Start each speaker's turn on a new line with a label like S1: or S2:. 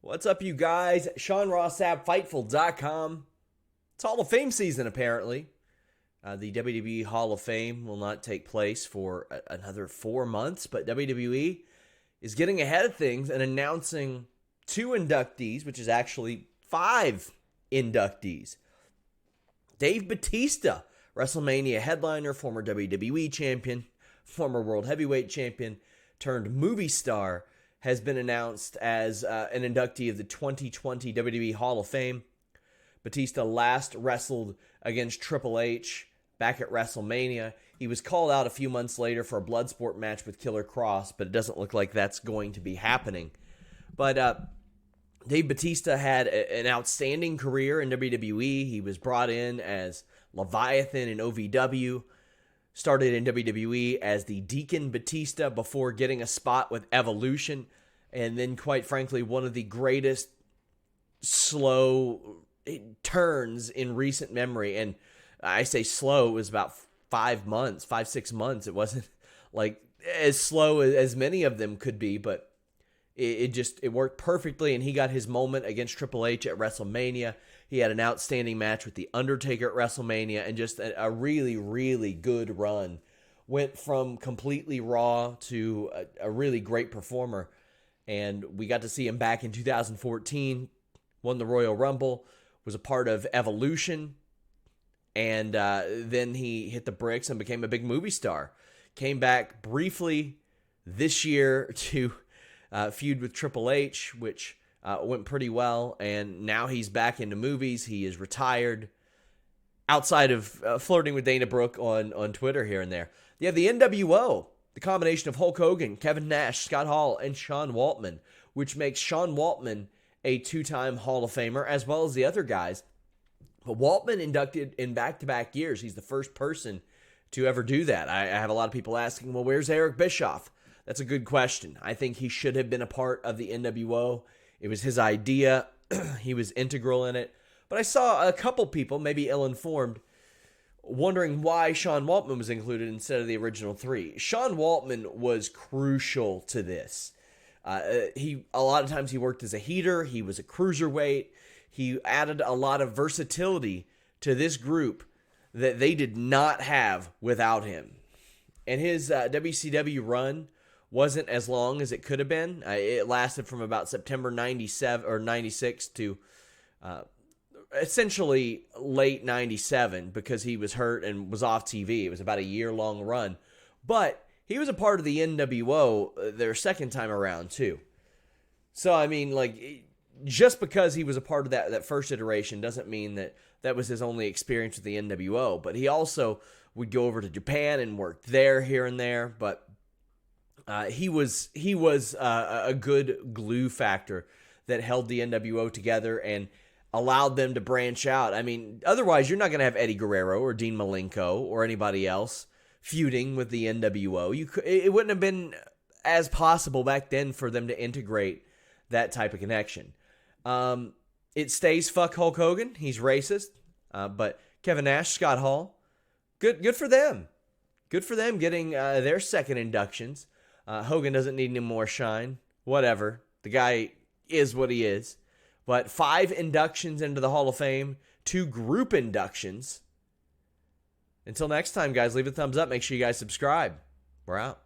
S1: What's up, you guys? Sean Ross Sapp, Fightful.com. It's Hall of Fame season, apparently. The WWE Hall of Fame will not take place for another 4 months, but WWE is getting ahead of things and announcing 2 inductees, which is actually 5 inductees. Dave Batista, WrestleMania headliner, former WWE champion, former World Heavyweight champion, turned movie star, has been announced as an inductee of the 2020 WWE Hall of Fame. Batista last wrestled against Triple H back at WrestleMania. He was called out a few months later for a Bloodsport match with Killer Kross, but it doesn't look like that's going to be happening. But Dave Batista had an outstanding career in WWE. He was brought in as Leviathan in OVW, started in WWE as the Deacon Batista before getting a spot with Evolution, and then, quite frankly, one of the greatest slow turns in recent memory. And I say slow, it was about 5 months, 6 months. It wasn't like as slow as many of them could be, but it worked perfectly, and he got his moment against Triple H at WrestleMania. He had an outstanding match with The Undertaker at WrestleMania, and just a really, really good run. Went from completely raw to a really great performer, and we got to see him back in 2014, won the Royal Rumble, was a part of Evolution, and then he hit the bricks and became a big movie star. Came back briefly this year to feud with Triple H, which went pretty well, and now he's back into movies. He is retired, outside of flirting with Dana Brooke on Twitter here and there. You have the nWo, the combination of Hulk Hogan, Kevin Nash, Scott Hall, and Sean Waltman, which makes Sean Waltman a 2-time Hall of Famer, as well as the other guys. But Waltman inducted in back-to-back years. He's the first person to ever do that. I have a lot of people asking, well, where's Eric Bischoff? That's a good question. I think he should have been a part of the nWo. It was his idea. He was integral in it. But I saw a couple people, maybe ill-informed, wondering why Sean Waltman was included instead of the original 3. Sean Waltman was crucial to this. A lot of times he worked as a heater. He was a cruiserweight. He added a lot of versatility to this group that they did not have without him. And his WCW run wasn't as long as it could have been. It lasted from about September 97 or 96 to essentially late 97 because he was hurt and was off TV. It was about a year-long run. But he was a part of the nWo their second time around, too. So, I mean, like, just because he was a part of that first iteration doesn't mean that was his only experience with the nWo. But he also would go over to Japan and work there, here and there. But he was a good glue factor that held the nWo together and allowed them to branch out. I mean, otherwise you're not going to have Eddie Guerrero or Dean Malenko or anybody else feuding with the nWo. It wouldn't have been as possible back then for them to integrate that type of connection. It stays fuck Hulk Hogan. He's racist. But Kevin Nash, Scott Hall, good for them. Good for them getting their second inductions. Hogan doesn't need any more shine. Whatever. The guy is what he is. But 5 inductions into the Hall of Fame, 2 group inductions. Until next time, guys, leave a thumbs up. Make sure you guys subscribe. We're out.